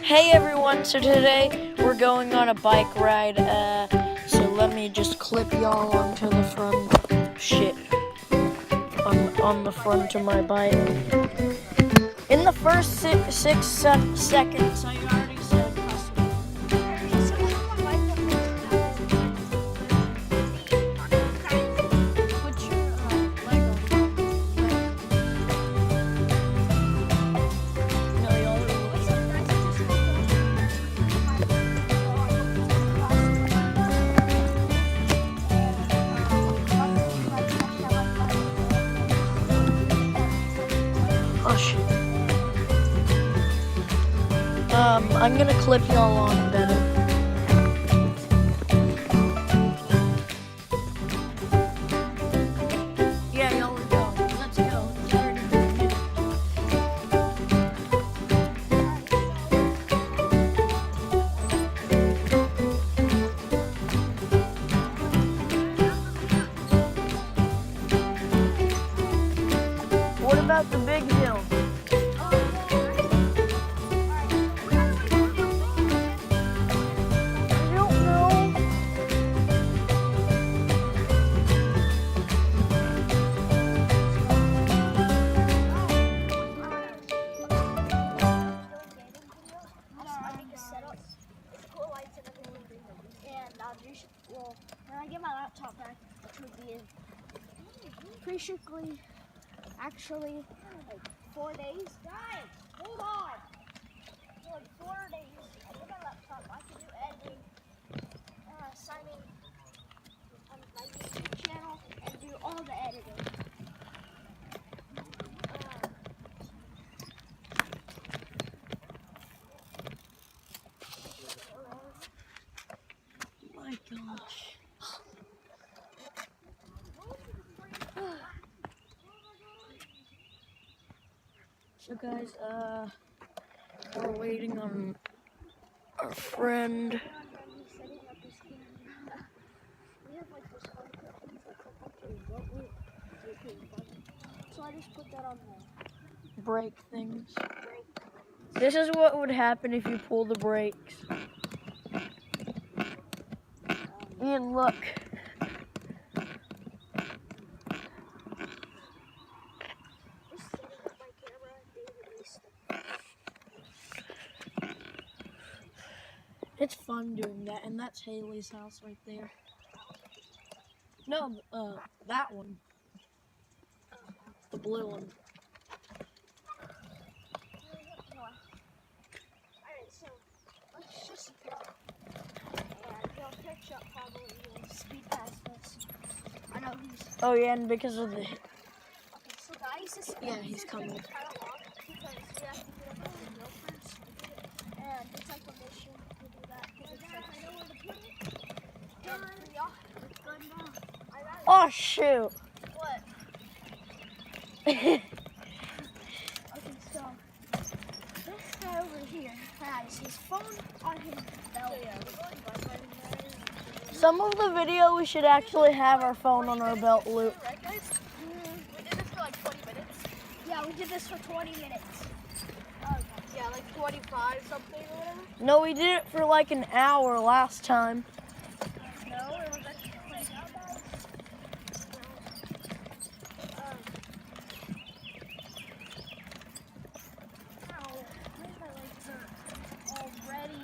Hey everyone, so today we're going on a bike ride, so let me just clip y'all onto the front, on the front of my bike. In the first six seconds, I already said custom. Put your leg on. No, y'all are oh shit. I'm gonna clip y'all on better. Yeah, y'all are going. Let's go. It's already been a minute. What about the big hill? I don't know. Well, when I get my laptop back, which would be in basically, actually, like 4 days. Guys, hold on. For like 4 days, I get my laptop. I can do editing, signing on my YouTube channel, and do all the editing. My gosh. So guys, we're waiting on our friend. Setting up this camera. We have like this fun things like so I just put that on there. Brake things. This is what would happen if you pull the brakes. Ian, look. It's fun doing that, and that's Haley's house right there. No, that one. The blue one. Alright, so let's just and they'll catch up probably and speed past us. I know he's Oh yeah, and because of the... okay, so guys, this Yeah, he's coming. is kind of long because we have to get up on the hill first. And it's like a mission to do that. I know where to put it. And yeah, it's good now. Oh shoot! What? Okay, so this guy over here has his phone on his belt. Some of the video we should actually have our phone on our belt loop. Right, guys? We did this for like 20 minutes. Yeah, we did this for 20 minutes. Yeah, like 25 something or whatever. No, we did it for like an hour last time. No, it was actually 20 guys. Ow, my legs are already.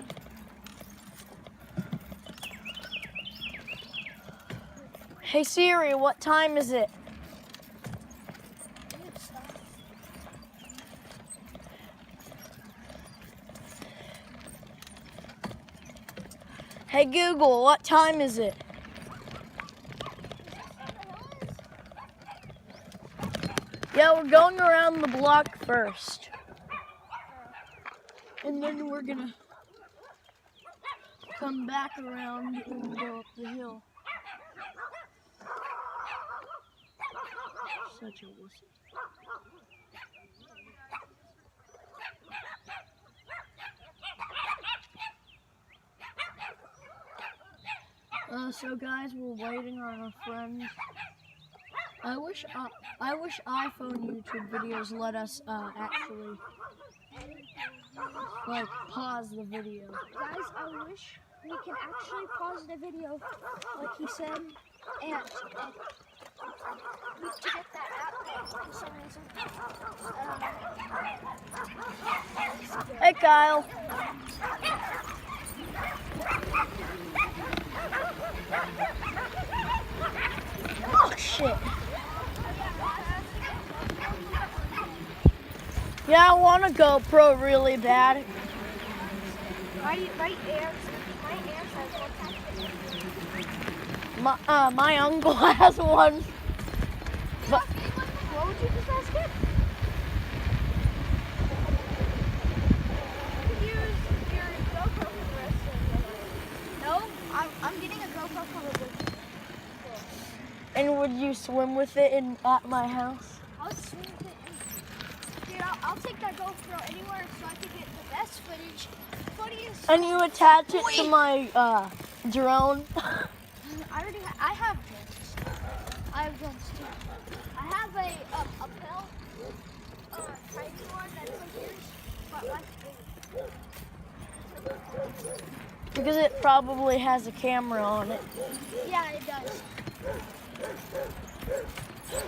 Hey Siri, what time is it? Hey Google, what time is it? Yeah, we're going around the block first. And then we're gonna come back around and go up the hill. Such a wussy. So guys, we're waiting on our friend. I wish iPhone YouTube videos let us actually like pause the video. Guys, I wish we can actually pause the video, like he said, and we need to get that app for some reason. Hey, Kyle. Oh, shit. Yeah, I want a GoPro really bad. My aunt has one. My uncle has one. But What would you just ask him? You could use your GoPro for the rest of the night. No, I'm getting a GoPro probably. and would you swim with it at my house? I'll swim with it. Dude, I'll take that GoPro anywhere so I can get the best footage. Funniest. And you attach it to my drone. I have drones. I have drones too. I have a Bell tiny one that's like yours, but less big. Because it probably has a camera on it. Yeah, it does. So,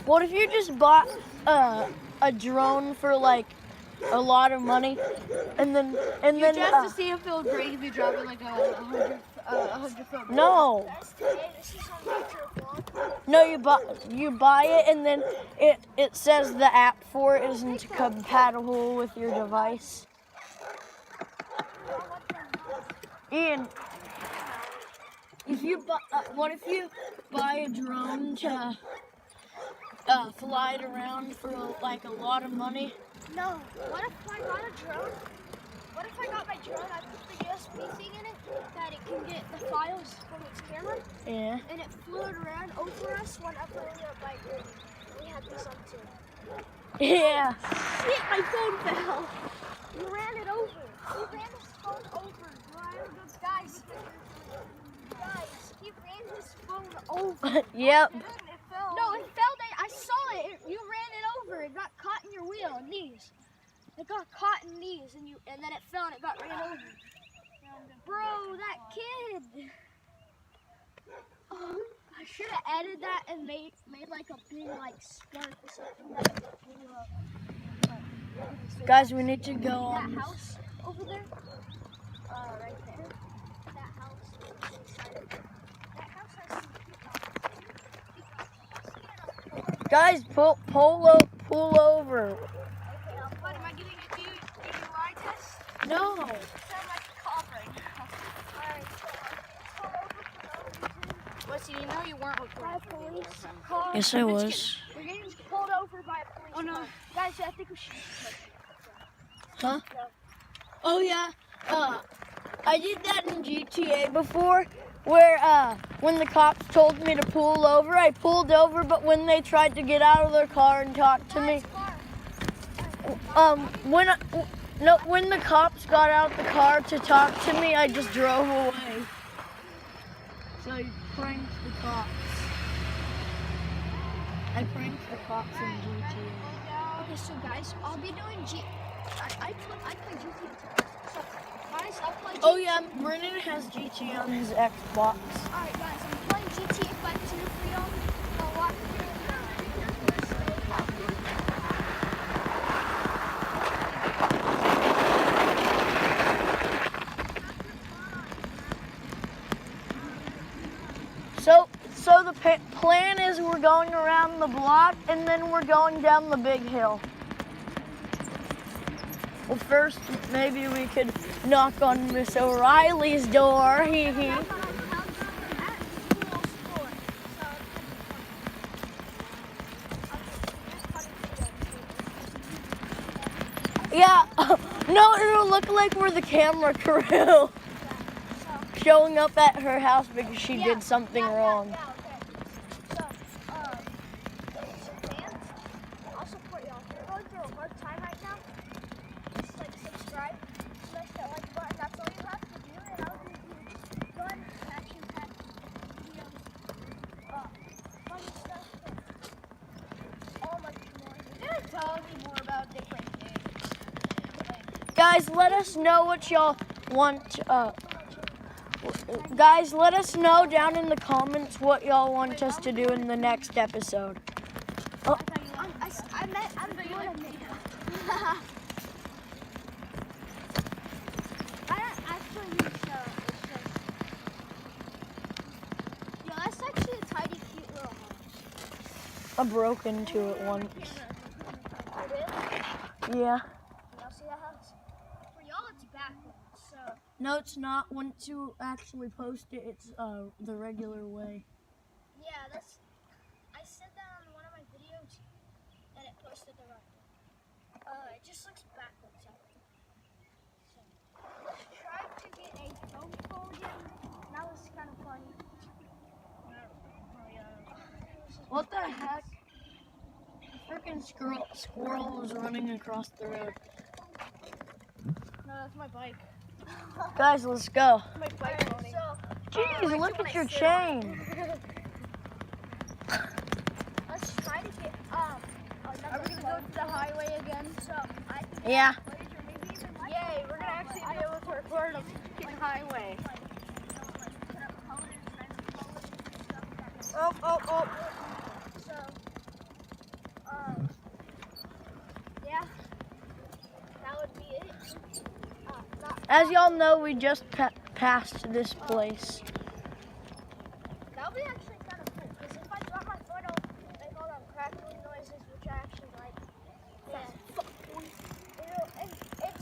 What if you just bought a drone for like a lot of money, and then You just to see if it would break if you drop it like a 100-foot. no, this is on Nature Vlog. no, you buy it, and then it says the app for it isn't compatible with your device. Ian, what if you buy a drone to fly it around for like a lot of money? No, what if I got a drone? What if I got my drone, I put the USB thing in it, that it can get the files from its camera, Yeah. and it flew it around over us whenever we were biking. We had this on too. Yeah. Shit, my phone fell. You ran it over. You ran his phone over. Guys, he ran his phone over. Yep. No, it fell. I saw it. You ran it over. It got caught in your wheel and knees. It got caught in knees, and then it fell and it got ran over. Bro, that kid. Oh, I should have added that and made like a big like spark or something that blew up. Guys, we need to go That on. house over there, right there. That house inside of it. That house has some peacocks. Guys, pull over. What am I getting a DUI test? No. Sound like a cop right now. Alright, so pull over for no reason. What's you know you weren't By a recording? police car. Yes, I was. We're getting pulled over by a police Oh, no. car. Guys, I think we should. Huh? Oh yeah. I did that in GTA before, where when the cops told me to pull over, I pulled over, but when they tried to get out of their car and talk to me, when the cops got out the car to talk to me, I just drove away. So I pranked the cops. I pranked the cops in GTA. Okay, so guys, I'll be doing I play GTA too. So, guys, I'll play GTA. Oh yeah, Brennan has GTA on his Xbox. Alright, guys, I'm playing GTA 5 2 for y'all. I'll walk So the plan is we're going around the block and then we're going down the big hill. Well, first maybe we could knock on Miss O'Reilly's door. Hee hee. Yeah. No, it'll look like we're the camera crew showing up at her house because she did something wrong. I'll support y'all. We're going through a hard time right now. Just like subscribe, smash that like button. That's all you have to do, and I'll give you fun, action-packed videos, funny stuff, and all much more. You're telling me Guys, let us know what y'all want. Guys, let us know down in the comments what y'all want us to do in the next episode. I'm doing a video. I don't actually need to. Yeah, that's actually a tidy, cute little house. I broke into it once. Really? Yeah. Y'all see that house? For y'all, it's backwards. So No, it's not. Once you actually post it, it's the regular way. yeah, that's. I said that on one of my videos, and it posted the right way. It just looks backwards. So, tried to get a phone call again. That was kind of funny. What the heck? Freaking squirrel was running across the road. No, that's my bike. Guys, let's go. My bike running. Jeez, look at your chain. Let's try to get Are we gonna go to the highway again? So I think Yeah. Yay, we're gonna actually be able to record a freaking highway. Oh. So, yeah, that would be it. As y'all know, we just passed this place. That would be actually kind of cool, because if I drop my phone, it'll make all them crackling noises, which I actually like. Yeah. And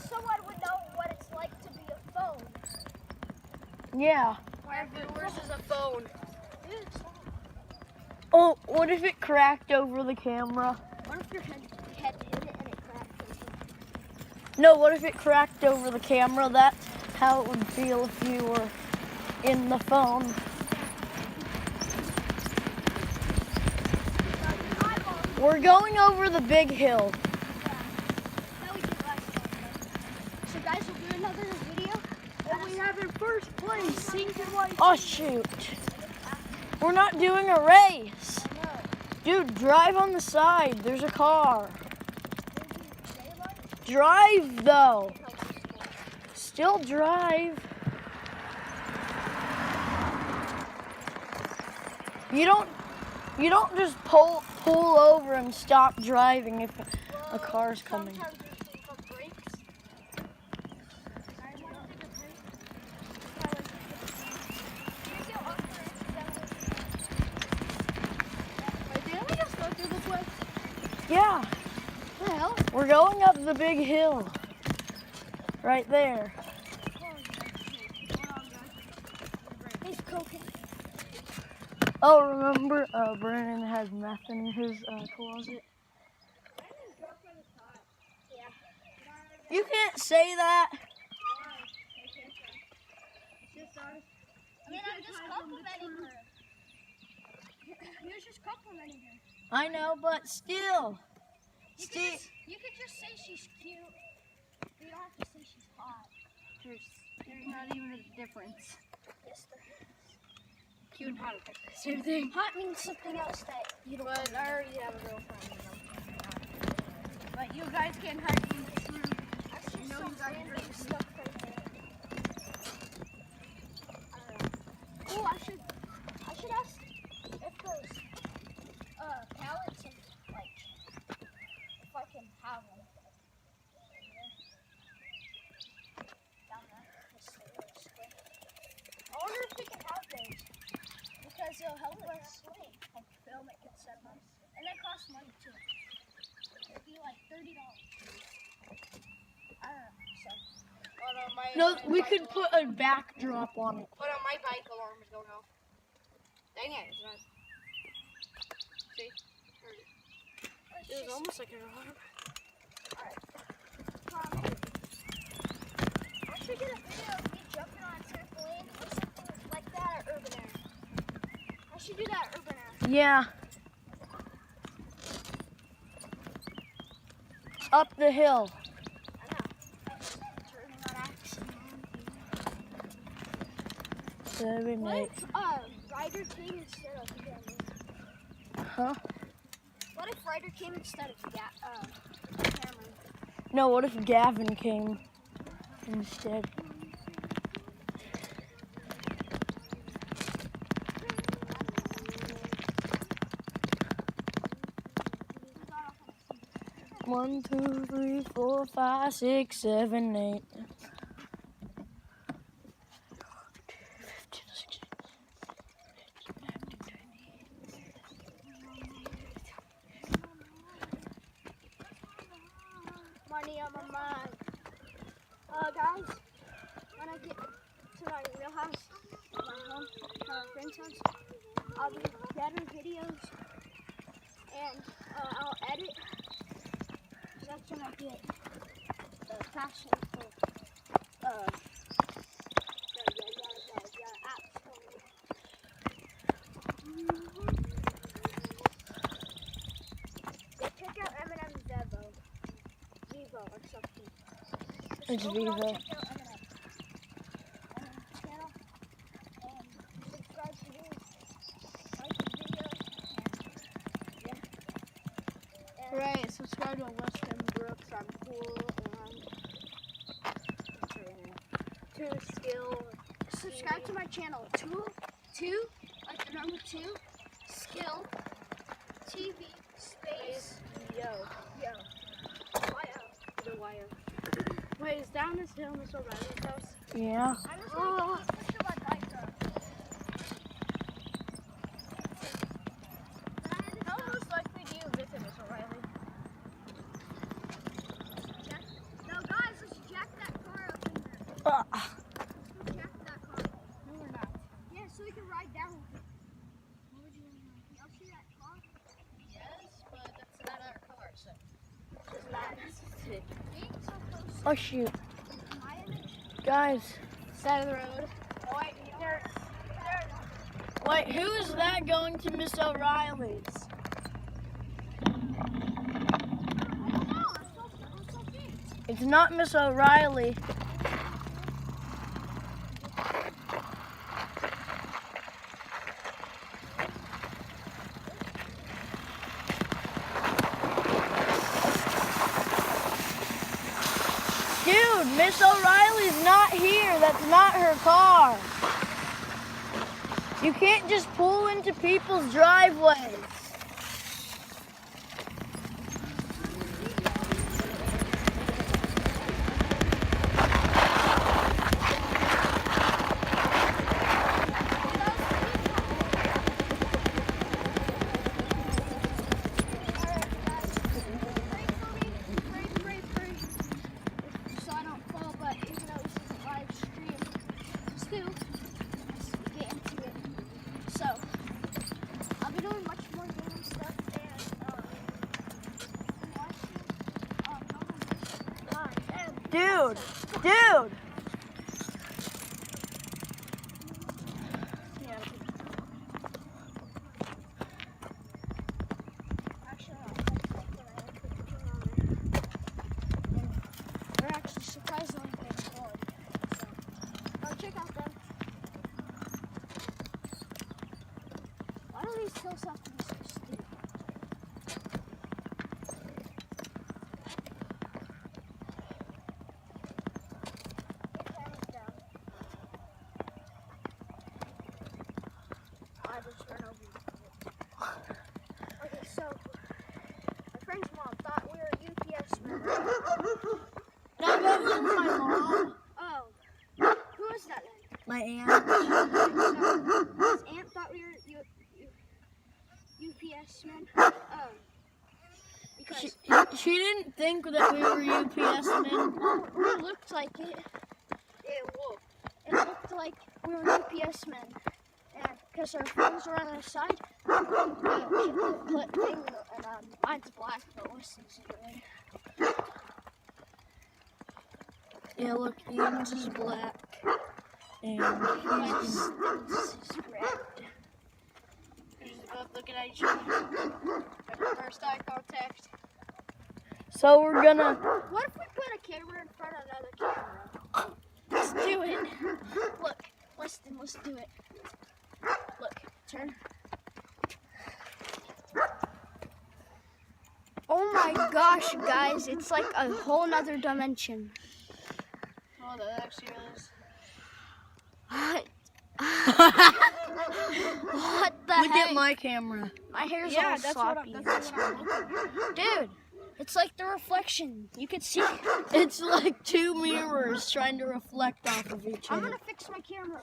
someone would know what it's like to be a phone. Yeah. Our viewers is a phone. Dude, Oh, what if it cracked over the camera? what if your head hit it and it cracked? No, what if it cracked over the camera? That's how it would feel if you were in the phone. We're going over the big hill. That we did last time. So guys, we'll do another video. And we have in first place, Sink and White. Oh, shoot. We're not doing a race. Dude, drive on the side. There's a car. Drive, though. Still drive. You don't just pull over and stop driving if a car's coming. Sometimes there's things called brakes. Wait, didn't we just go through this way? Yeah, What the hell? we're going up the big hill. Right there. He's cooking. Oh, remember, Brennan has meth in his closet. You can't say that. I mean, I'm just complimenting her. He was just complimenting her. I know, but still. You could just say she's cute. You don't have to say she's hot. There's not even a difference. Yes, there is. Cute and hot are the same thing. Hot means something else that you don't But I already have a girlfriend. But you guys can't hurt me. That's just know some you guys random are- stuff right there. I don't know. Oh, I should ask if those pallets and like if I can have them. Down there, just really square. I wonder if we can have those because it'll help us like film it, get set up, and they cost money too. It'd be like $30. I don't know. So. No, we could put a backdrop on it. But my bike alarm is going off. Dang it, it's not. See? It was almost like an alarm. I should get a video of me jumping on a trampoline or something like that at Urban Air. I should do that at Urban Air. Yeah. Up the hill. I know. Turning on accident. What if Ryder came instead of Cameron? Huh? What if Ryder came instead of Cameron? No, what if Gavin came? instead. One, 2, 3, 4, 5, 6, 7, 8. Money on my mind. Guys, when I get to my real house, my home, my friend's house, I'll do better videos and I'll edit. That's when I get the passion for apps for me. Check out Eminem's Vivo or something. It's Overall, Vivo. check out Eminem's channel and subscribe to his, like his videos. And Right, subscribe to Weston Brooks. I'm cool and to skill. subscribe to my channel. Two, like the number 2, skill, TV, space, Yo, the wire. Wait, is down this hill Miss O'Reilly's house? Yeah. I was like, push my bike up. How most likely do you visit Miss O'Reilly? No, guys, let's jack that car up in there. Ah. Let's go jack that car. No, we're not. Yeah, so we can ride down with it. What would you want? Y'all see that car? Yes, but that's not our car, so it's not necessary. Being so close Oh shoot. to my image. Guys. Side of the road. Oh, wait, there. Wait, who is that going to Miss O'Reilly's? I don't know. I'm so big. It's not Miss O'Reilly. Dude, Miss O'Reilly's not here. That's not her car. You can't just pull into people's driveways. So I don't fall, but even though this is a live stream, still, let's get into it. So, I'll be doing much more gaming stuff and, Dude. they're actually surprisingly good quality. So, check out them. Why do these hills have to be so steep? I just ran over it. Okay, so my friend's mom thought we were UPS men. No, that was my mom. Oh, who was that then? My aunt. No, his aunt thought we were UPS men. Because She didn't think that we were UPS men. we looked like it. It looked like we were UPS men. And because our phones were on our side, we hit the thing, and mine's black, but Winston's red. Yeah, look, Ian's is black. And Mine's is red. We're just both looking at each other. First eye contact. so we're gonna. What if we put a camera in front of another camera? Let's do it. Look, Winston, let's do it. Look, turn. Oh my gosh, guys, it's like a whole nother dimension. what the next year is. What the Look heck? at my camera. My hair's Yeah, all that's sloppy. what I'm looking. Dude, it's like the reflection. You can see. It's like two mirrors trying to reflect off of each I'm other. gonna fix my camera.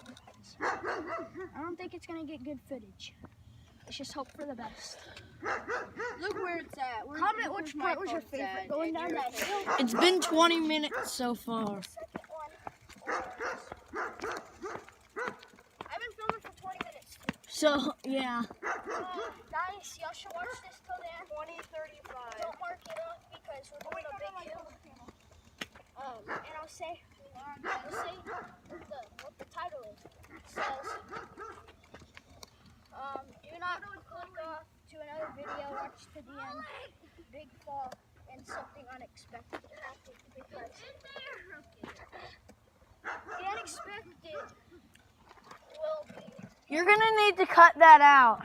I don't think it's gonna get good footage. Let's just hope for the best. Look where it's at. Comment which part was your favorite. Going down that hill. It's been 20 minutes so far. Second one. I've been filming for 20 minutes. So, yeah. Guys, y'all should watch this till the end. 2035. Don't mark it up because we're going a big hill. And I'll say what the title is. It says, do not click off to another video, watch to the end. Big fall and something unexpected happened because the unexpected will be. You're gonna need to cut that out.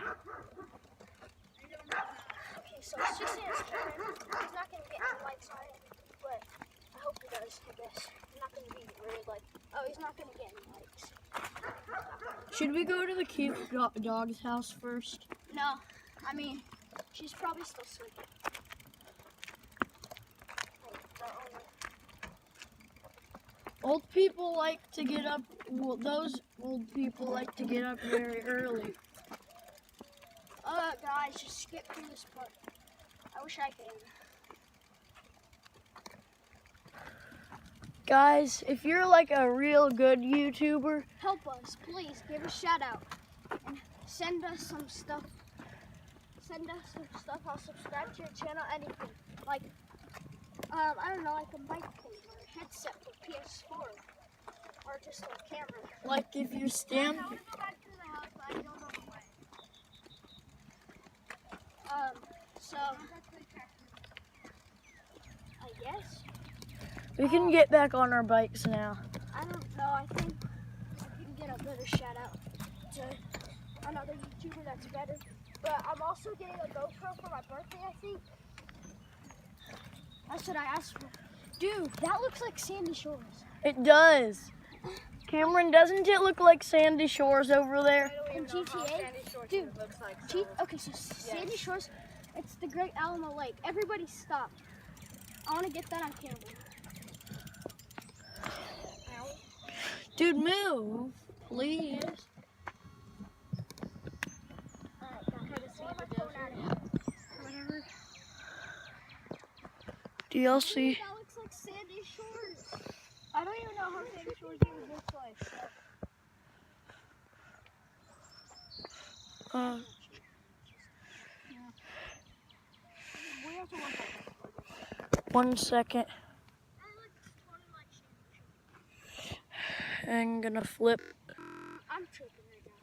Okay, so it's just saying it's Cameron. He's not gonna get any likes on it, but I hope he does, I guess. I'm not gonna be really like, oh, he's not gonna get any likes. Should we go to the cute dog's house first? No, I mean, she's probably still sleeping. Old people like to get up, well, those old people like to get up very early. Guys, just skip through this part. I wish I could. Guys, if you're like a real good YouTuber, Help us, please. Give a shout out and send us some stuff. Send us some stuff. I'll subscribe to your channel. Anything like, I don't know, like a microphone or a headset for PS4, or just a camera. like if you stand, I want to go back to the house, but I don't know the way. So I guess. we can get back on our bikes now. I don't know. I think you can get a better shout out to another YouTuber that's better. But I'm also getting a GoPro for my birthday, I think. That's what I asked for. Dude, that looks like Sandy Shores. It does. Cameron, doesn't it look like Sandy Shores over there? In GTA? Dude, okay, so Sandy Shores, it's the Great Alamo Lake. Everybody stop. I want to get that on camera. Dude, move, please. Do y'all see? That looks like Sandy Shores. I don't even know how Sandy Shores even looks like. We have to look at it. 1 second. I'm gonna flip. I'm tripping right now.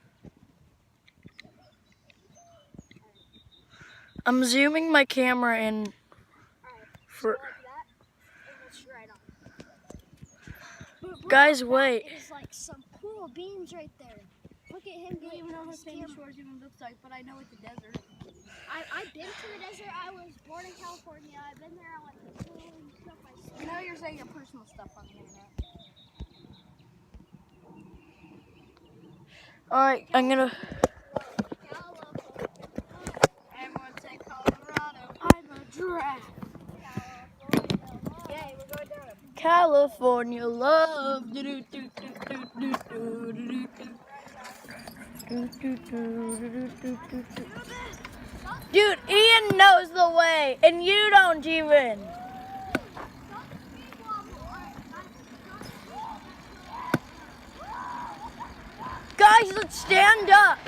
I'm zooming my camera in Alright, for. like that, and it's right on. But look Guys, at that. wait. It's like some cool beams right there. Look at him I don't even know what his Sandy camera. Shores even looks like, but I know it's a desert. I've been to the desert. I was born in California. I've been there. I went to school and stuff. You know you're saying your personal stuff on the internet. Alright, I'm gonna. Everyone say Colorado. I'm a giraffe. Yay, we're going down. California love. Dude, Ian knows the way, and you don't even. Guys, let's stand up.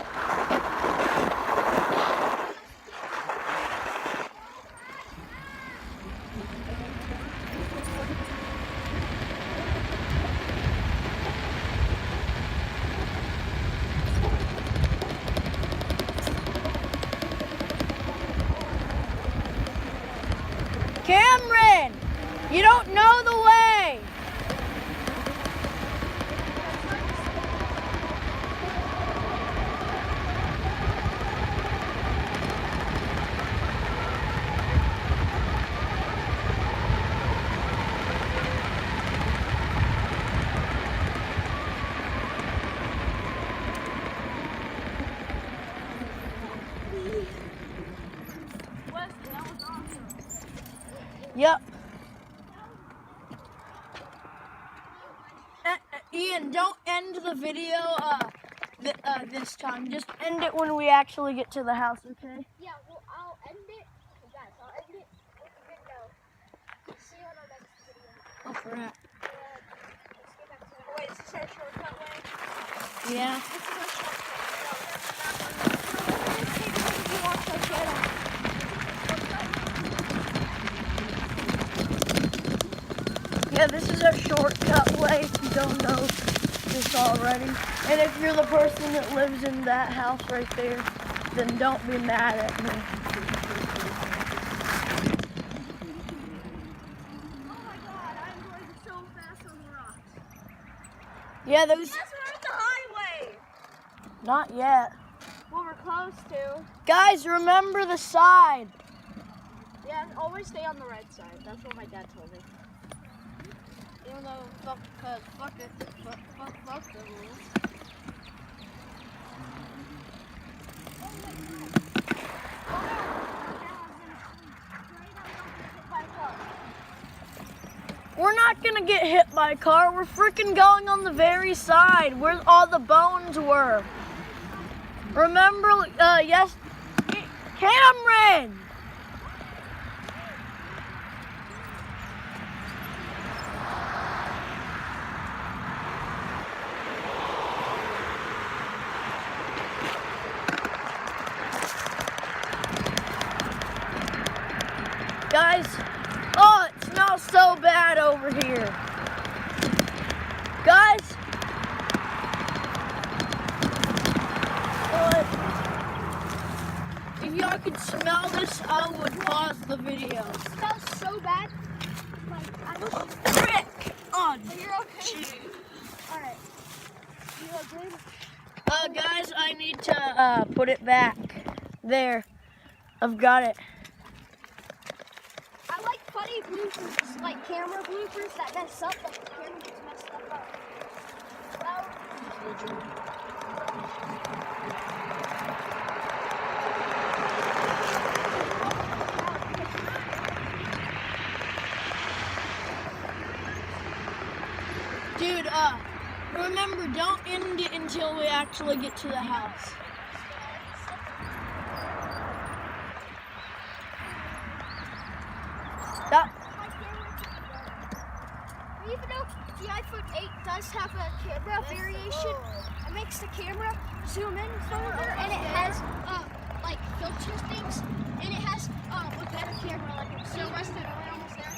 Cameron, you don't know the way. Yep. Ian, don't end the video this time. Just end it when we actually get to the house, okay? Yeah, well, I'll end it. Okay, guys, I'll end it with the video. See you on our next video. Oh, crap. Let's get back to it. Wait, is this our shortcut way? Yeah. This is our shortcut. Yeah, this is our shortcut way if you don't know this already. And if you're the person that lives in that house right there, then don't be mad at me. Oh my god, I'm going so fast on the rocks. Yeah, those... That's not the highway. Not yet. Well, we're close to. Guys, remember the side. Yeah, always stay on the right side. That's what my dad told me. Even though, fuck it, fuck the rules. We're not gonna get hit by a car. We're freaking going on the very side where all the bones were. Remember, yes, Cameron! Guys, oh, it smells so bad over here. Guys, if y'all could smell this, I would pause the video. It smells so bad. Like, I wish. Frick! Oh, You're okay. Alright. You are good? guys, I need to put it back. There, I've got it. I like funny bloopers, like camera bloopers that mess up, like the camera gets messed up. Well, Dude, remember, don't end it until we actually get to the house. That, even though the iPhone 8 does have a camera variation, it makes the camera zoom in further, and it has like filter things, and it has a better camera. Like it's so Weston, are we almost there?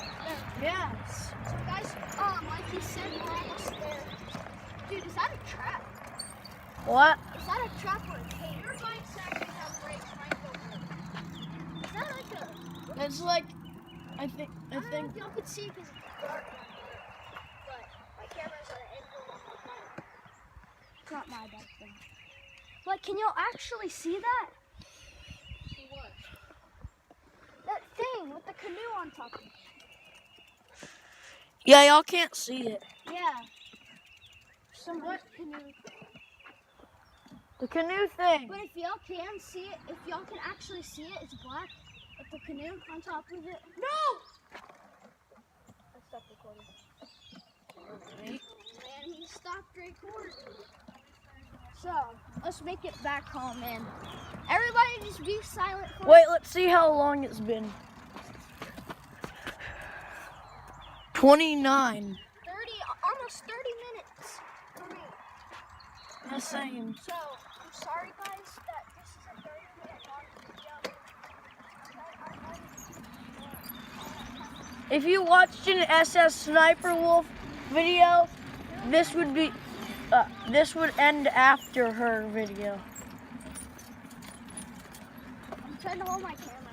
yes. So guys, like he said, we're almost there. Dude, is that a trap? What? Is that a trap or a cave? Your bikes actually have brakes, mine don't. Is that like a? It's like, I think, I don't know if y'all could see because it's dark. But my camera's at an angle on my phone. It's not my bad thing. Like, can y'all actually see that? See what? That thing with the canoe on top of it. yeah, y'all can't see it. Yeah. Some canoe. The canoe thing. But if y'all can see it, if y'all can actually see it, it's black. With the canoe on top of it. No! I stopped recording. Man, he stopped recording. So, let's make it back home, and everybody just be silent for Wait, let's see how long it's been. 29. 30, almost 30 minutes for me. The same. So, I'm sorry guys that this is a 30-minute long video. If you watched an SS Sniper Wolf video, this would be, this would end after her video. I'm trying to hold my camera.